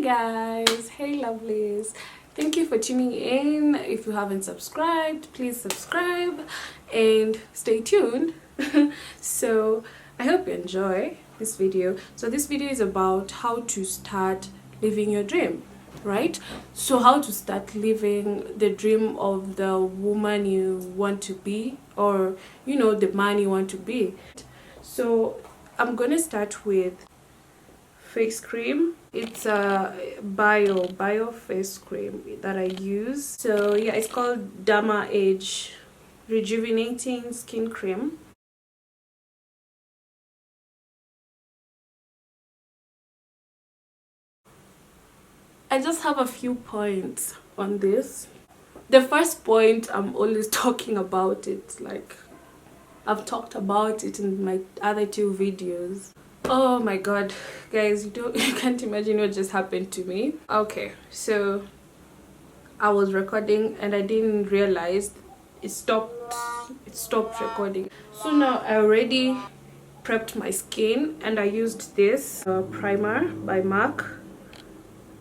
guys, hey lovelies, thank you for tuning in. If you haven't subscribed, please subscribe and stay tuned. So I hope you enjoy this video. So this video is about how to start living your dream, right? So how to start living the dream of the woman you want to be, or the man you want to be. So I'm gonna start with face cream. It's a bio face cream that I use. So yeah, it's called Derma Age Rejuvenating Skin Cream. I just have a few points on this. The first point, I'm always talking about it, like I've talked about it in my other two videos. Oh my god, guys, you can't imagine what just happened to me. Okay, so I was recording and I didn't realize it stopped recording. So now I already prepped my skin and I used this primer by MAC.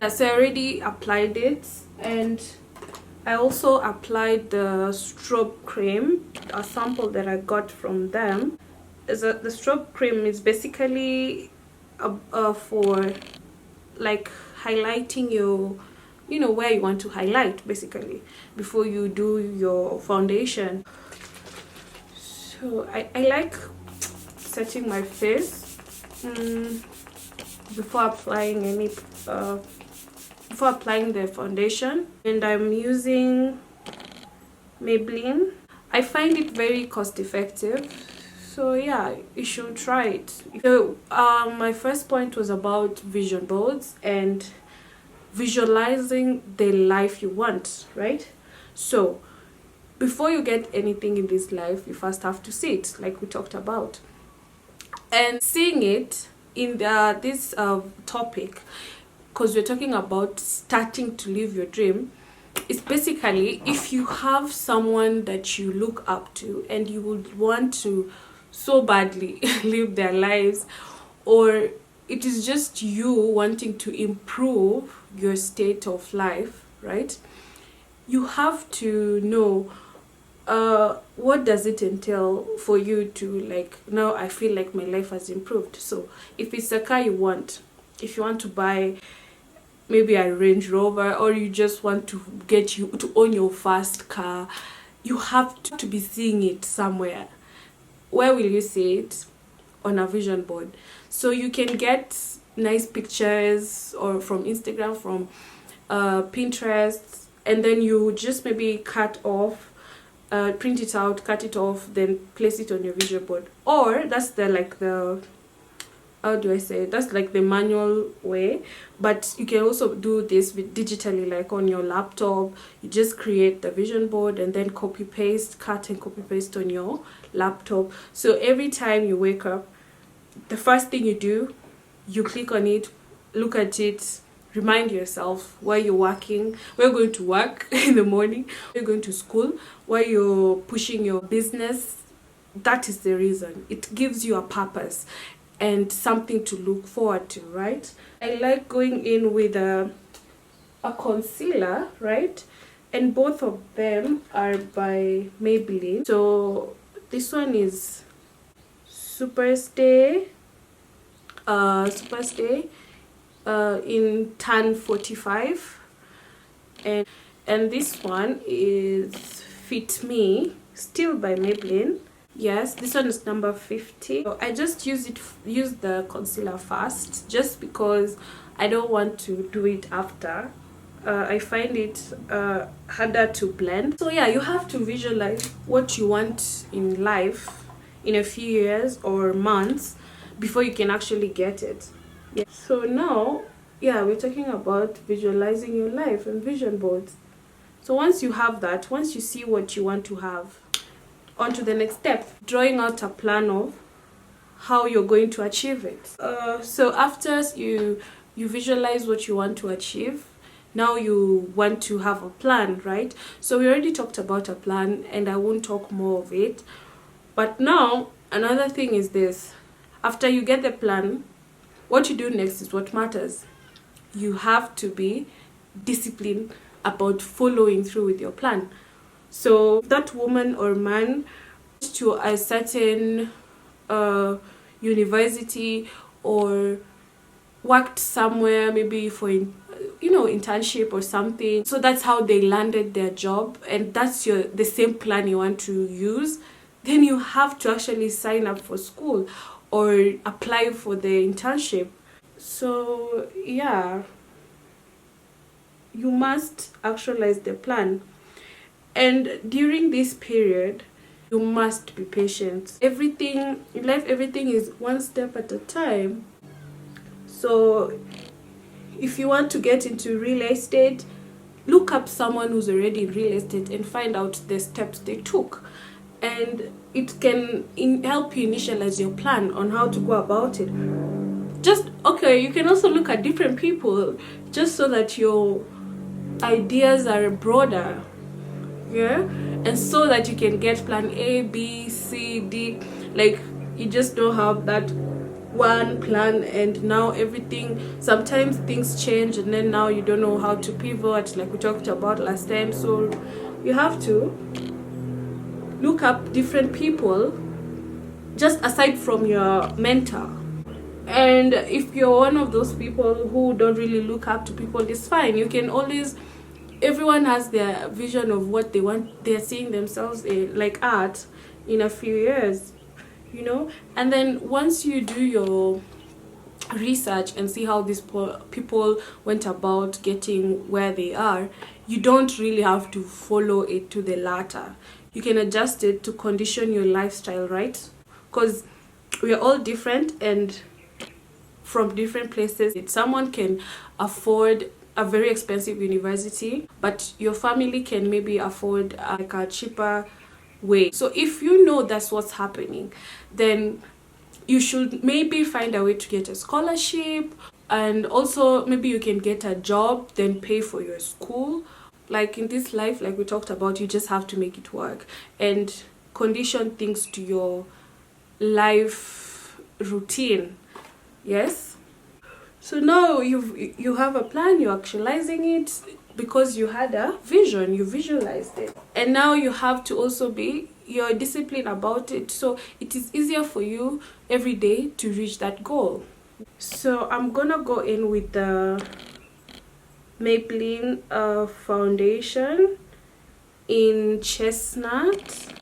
So I already applied it, and I also applied the strobe cream, a sample that I got from them. The strobe cream is basically for like highlighting your where you want to highlight, basically, before you do your foundation. So I like setting my face before applying the foundation, and I'm using Maybelline. I find it very cost effective. So yeah, you should try it. So my first point was about vision boards and visualizing the life you want, right? So before you get anything in this life, you first have to see it, like we talked about. And seeing it in this topic, because we're talking about starting to live your dream, it's basically if you have someone that you look up to and you would want to so badly live their lives, or it is just you wanting to improve your state of life, right? You have to know what does it entail for you to, like, now I feel like my life has improved. So if it's a car you want, if you want to buy maybe a Range Rover, or you just want to own your first car, you have to be seeing it somewhere. Where will you see it? On a vision board. So you can get nice pictures or from Instagram, from Pinterest, and then you just maybe print it out, cut it off, then place it on your vision board. Or that's how do I say it? That's like the manual way, but you can also do this digitally, like on your laptop. You just create the vision board and then cut and copy paste on your laptop. So every time you wake up, the first thing you do, you click on it, look at it, remind yourself where you're working, where you're going to work in the morning, where you're going to school, where you're pushing your business. That is the reason. It gives you a purpose and something to look forward to, right? I like going in with a concealer, right? And both of them are by Maybelline. So this one is Superstay in Tan 45, and this one is Fit Me, still by Maybelline. Yes, this one is number 50. So I just use the concealer first, just because I don't want to do it after. I find it harder to blend. So yeah, you have to visualize what you want in life in a few years or months before you can actually get it. Yeah. So now, yeah, we're talking about visualizing your life and vision boards. So once you have that, once you see what you want to have, on to the next step, drawing out a plan of how you're going to achieve it. So after you visualize what you want to achieve, now you want to have a plan, right? So we already talked about a plan and I won't talk more of it. But now another thing is this: after you get the plan, what you do next is what matters. you have to be disciplined about following through with your plan. So if that woman or man to a certain university or worked somewhere, maybe for internship or something, so that's how they landed their job, and that's the same plan you want to use, then you have to actually sign up for school or apply for the internship. So yeah, you must actualize the plan. And during this period, you must be patient. Everything in life, everything is one step at a time. So if you want to get into real estate, look up someone who's already in real estate and find out the steps they took. And it can help you initialize your plan on how to go about it. You can also look at different people just so that your ideas are broader, yeah, and so that you can get plan A, B, C, D. Like, you just don't have that one plan, and now sometimes things change, and then now you don't know how to pivot, like we talked about last time. So you have to look up different people, just aside from your mentor. And if you're one of those people who don't really look up to people, it's fine. You can always, everyone has their vision of what they want, they're seeing themselves in, like art, in a few years, and then once you do your research and see how these people went about getting where they are, you don't really have to follow it to the latter. You can adjust it to condition your lifestyle, right? Because we're all different and from different places. Someone can afford a very expensive university, but your family can maybe afford like a cheaper way. So if you know that's what's happening, then you should maybe find a way to get a scholarship, and also maybe you can get a job, then pay for your school. Like in this life, like we talked about, you just have to make it work and condition things to your life routine. Yes. So now you have a plan, you're actualizing it because you had a vision, you visualized it. And now you have to also you're disciplined about it, so it is easier for you every day to reach that goal. So I'm gonna go in with the Maybelline foundation in Chestnut.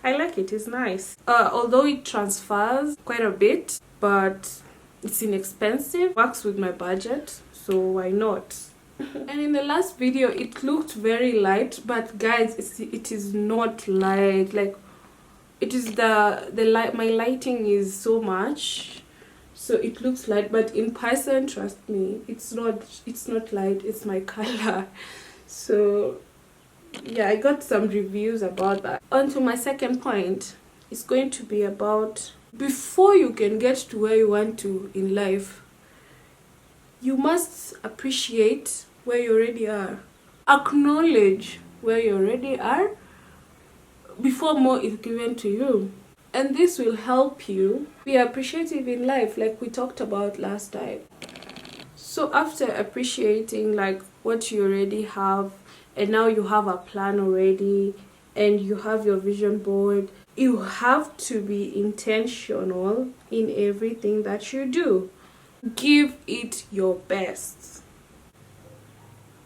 I like it, it's nice. Although it transfers quite a bit, but it's inexpensive, works with my budget, so why not? And in the last video it looked very light, but guys, it is not light. Like, it is the light, my lighting is so much, so it looks light, but in person, trust me, it's not light, it's my color. So yeah, I got some reviews about that. On to my second point. It's going to be about, before you can get to where you want to in life, you must appreciate where you already are. Acknowledge where you already are before more is given to you. And this will help you be appreciative in life, like we talked about last time. So after appreciating like what you already have, and now you have a plan already, and you have your vision board, you have to be intentional in everything that you do. Give it your best.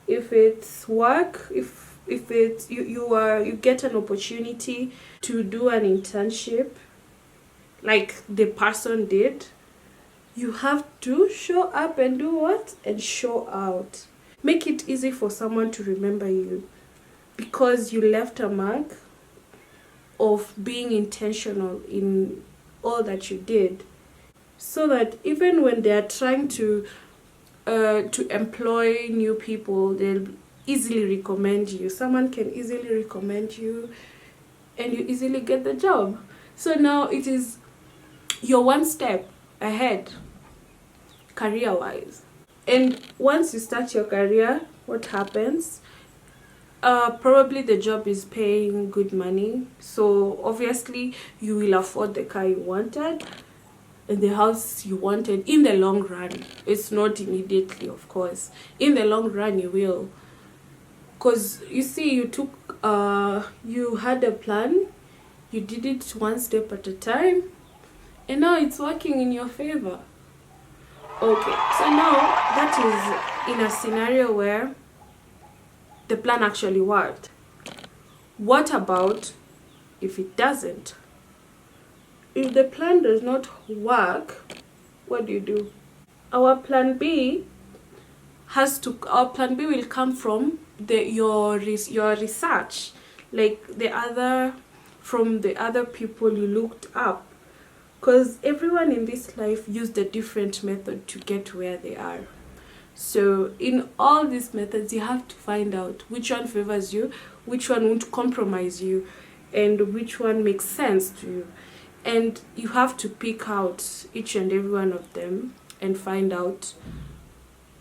If it's work, if it's you get an opportunity to do an internship like the person did, you have to show up and do what? And show out. Make it easy for someone to remember you, because you left a mark of being intentional in all that you did, so that even when they are trying to employ new people, they'll easily recommend you. Someone can easily recommend you and you easily get the job. So now it is you're one step ahead career wise. And once you start your career, what happens? Probably the job is paying good money, so obviously you will afford the car you wanted. and the house you wanted in the long run. It's not immediately, of course. In the long run, you will. Because you see, you had a plan, you did it one step at a time, and now it's working in your favor. Okay, so now that is in a scenario where the plan actually worked. What about if it doesn't? If the plan does not work, what do? Our plan B will come from your research, like from the other people you looked up, because everyone in this life used a different method to get where they are. So in all these methods, you have to find out which one favors you, which one won't compromise you, and which one makes sense to you. And you have to pick out each and every one of them and find out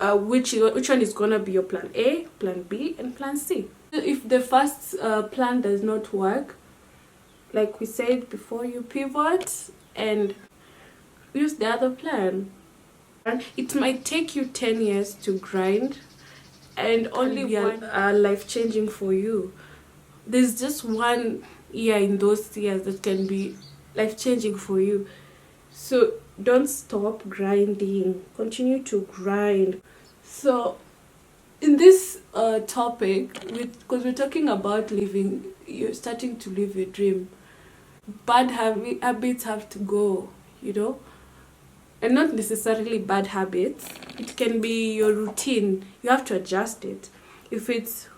which one is gonna be your plan A, plan B, and plan C. If the first plan does not work, like we said before, you pivot and use the other plan. And it might take you 10 years to grind and only be life-changing for you. There's just 1 year in those years that can be life-changing for you. So don't stop grinding. Continue to grind. So in this topic, because we're talking about you're starting to live a dream. Bad habits have to go, and not necessarily bad habits. It can be your routine. You have to adjust it. If it's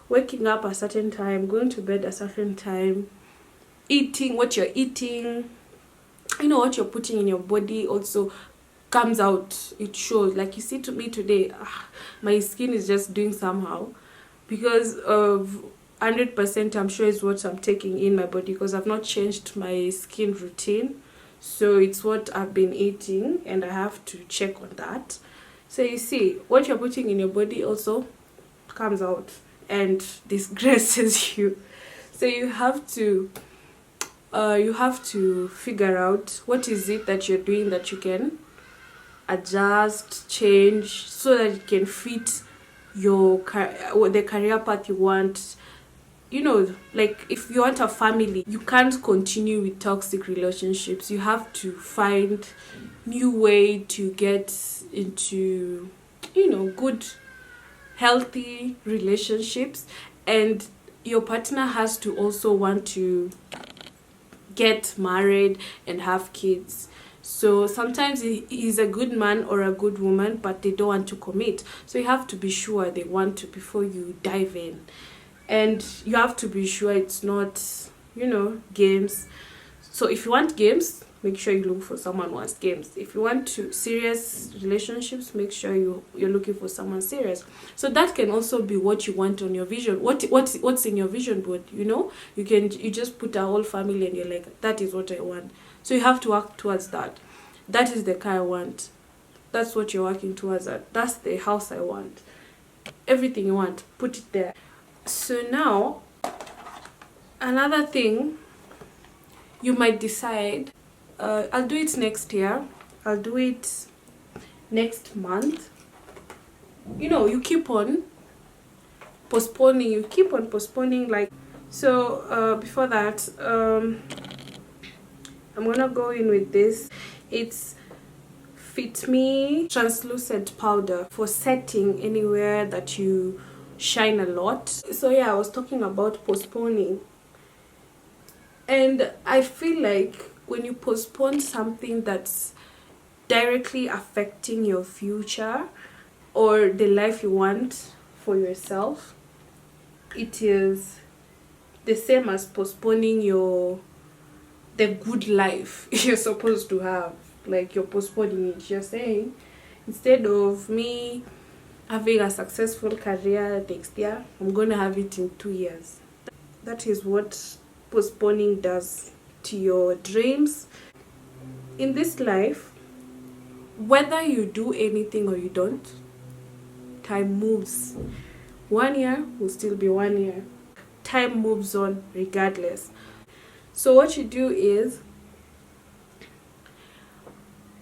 waking up a certain time, going to bed a certain time, eating what you're eating, what you're putting in your body also comes out. It shows. Like you see to me today, my skin is just doing somehow because of 100%, I'm sure it's what I'm taking in my body, because I've not changed my skin routine. So it's what I've been eating, and I have to check on that. So you see, what you're putting in your body also comes out and disgraces you. So you have to figure out what is it that you're doing that you can adjust, change, so that it can fit the career path you want. Like if you want a family, you can't continue with toxic relationships. You have to find new way to get into good, healthy relationships, and your partner has to also want to get married and have kids. So sometimes he's a good man or a good woman, but they don't want to commit. So you have to be sure they want to before you dive in. And you have to be sure it's not, games. So if you want games, make sure you look for someone who wants games. If you want serious relationships, make sure you're looking for someone serious. So that can also be what you want on your vision. What's in your vision board, You just put a whole family and you're like, that is what I want. So you have to work towards that. That is the car I want. That's what you're working towards. That's the house I want. Everything you want, put it there. So now, another thing, you might decide, I'll do it next year, I'll do it next month. You keep on postponing, like, so before that, I'm gonna go in with this. It's Fit Me translucent powder for setting anywhere that you shine a lot. So yeah, I was talking about postponing, and I feel like when you postpone something that's directly affecting your future or the life you want for yourself, it is the same as postponing the good life you're supposed to have. Like, you're postponing it. You're saying, instead of me having a successful career next year, I'm going to have it in 2 years. That is what postponing does to your dreams. In this life, whether you do anything or you don't, time moves. 1 year will still be 1 year. Time moves on regardless. So what you do is,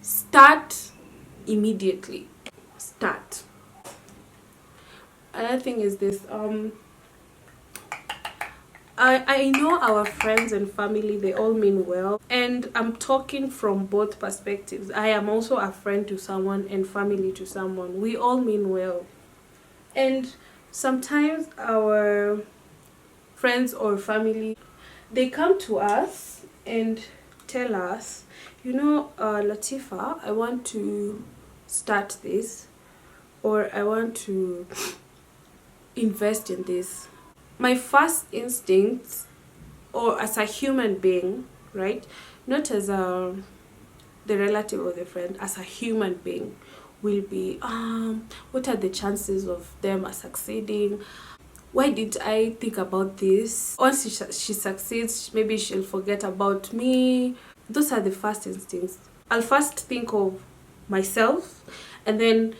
start immediately. Start. Another thing is this, I know our friends and family, they all mean well, and I'm talking from both perspectives. I am also a friend to someone and family to someone. We all mean well, and sometimes our friends or family, they come to us and tell us, you know, Latifa, I want to start this, or I want to invest in this. My first instinct, or as a human being, right, not as a the relative or the friend, as a human being, will be what are the chances of them succeeding? Why did I think about this? Once she succeeds, maybe she'll forget about me. Those are the first instincts. I'll first think of myself, and then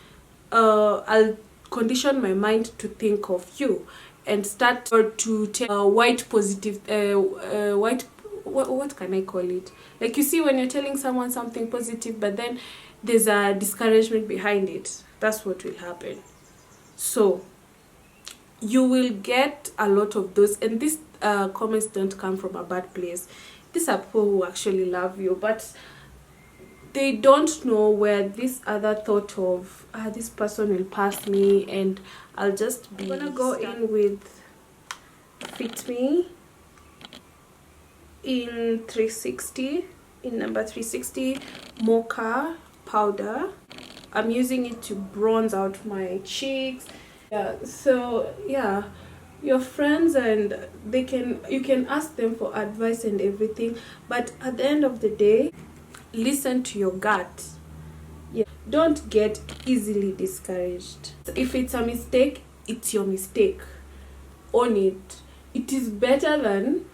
I'll condition my mind to think of you, and start or to take a white positive white, what can I call it, like, you see when you're telling someone something positive but then there's a discouragement behind it. That's what will happen. So you will get a lot of those, and these comments don't come from a bad place. These are people who actually love you, but they don't know where this other thought of this person will pass me, and I'll just be. I'm gonna go in with Fit Me in 360, in number 360 mocha powder. I'm using it to bronze out my cheeks. Yeah, so yeah, your friends, and you can ask them for advice and everything, but at the end of the day, listen to your gut. Yeah, don't get easily discouraged. If it's a mistake, it's your mistake. Own it. It is better than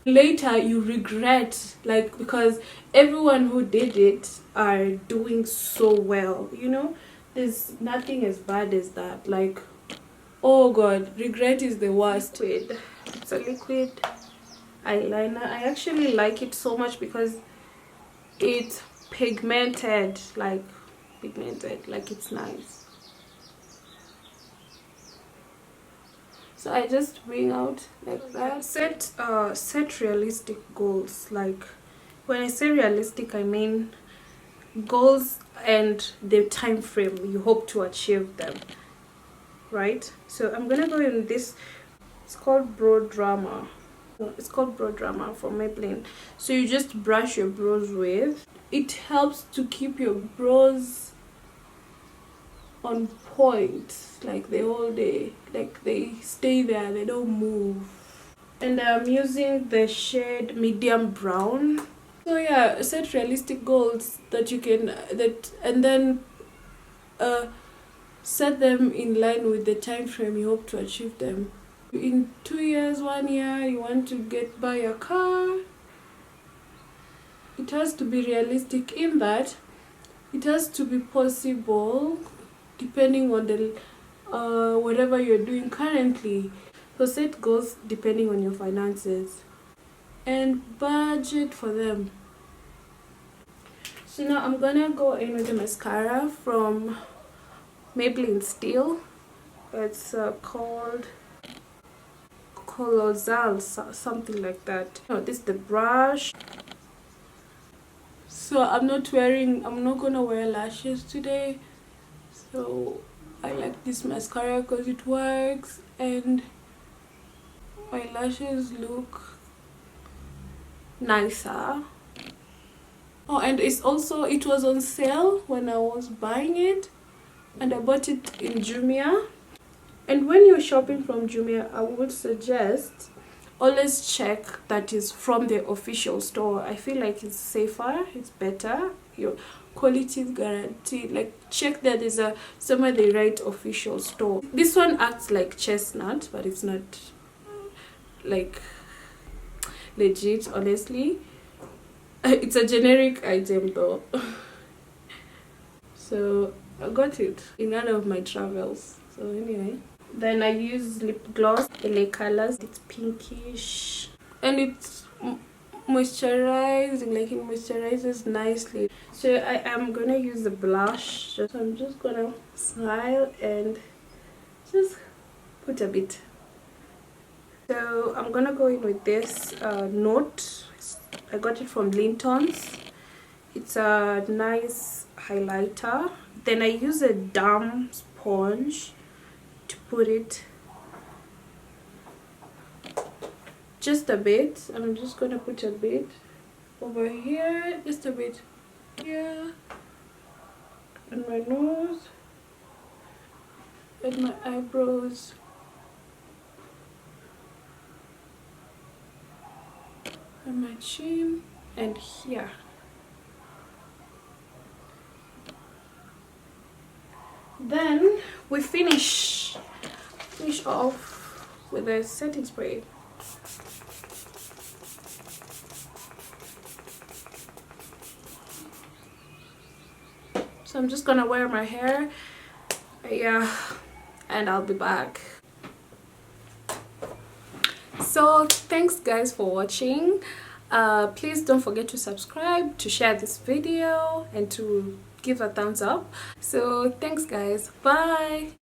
later you regret, like, because everyone who did it are doing so well, you know. There's nothing as bad as that. Like, oh god, regret is the worst. Liquid. It's a liquid eyeliner. I actually like it so much because it's pigmented, like it's nice. So I just bring out like that. Set realistic goals. Like, when I say realistic, I mean goals and the time frame you hope to achieve them, right? So I'm gonna go in this. It's called Brow Drama. It's called Brow Drama from Maybelline. So you just brush your brows with. It helps to keep your brows on point, like the whole day. Like, they stay there, they don't move. And I'm using the shade medium brown. So yeah, set realistic goals that you can and then set them in line with the time frame you hope to achieve them. In 2 years, 1 year, you want to buy a car. It has to be realistic in that it has to be possible depending on the whatever you're doing currently. So set goals depending on your finances and budget for them. So now I'm gonna go in with the mascara from Maybelline Steel. It's called Colossal, something like that. Oh, this is the brush. So I'm not gonna wear lashes today. So I like this mascara because it works and my lashes look nicer. Oh, and it was on sale when I was buying it, and I bought it in Jumia. And when you're shopping from Jumia, I would suggest always check that is from the official store. I feel like it's safer, it's better, your quality is guaranteed. Like, check that there's somewhere they write official store. This one acts like chestnut, but it's not like legit, honestly. It's a generic item though. So I got it in one of my travels. So anyway, then I use lip gloss, LA Colors. It's pinkish and it's moisturizing, like it moisturizes nicely. So I am gonna use the blush. So I'm just gonna smile and just put a bit. So I'm gonna go in with this Note. I got it from Linton's. It's a nice highlighter. Then I use a damp sponge to put it just a bit. I'm just gonna put a bit over here, just a bit here, and my nose, and my eyebrows, and my chin, and here. Then we finish off with a setting spray. So I'm just gonna wear my hair, yeah, and I'll be back. So thanks guys for watching. Please don't forget to subscribe, to share this video, and to give a thumbs up. So thanks guys, bye.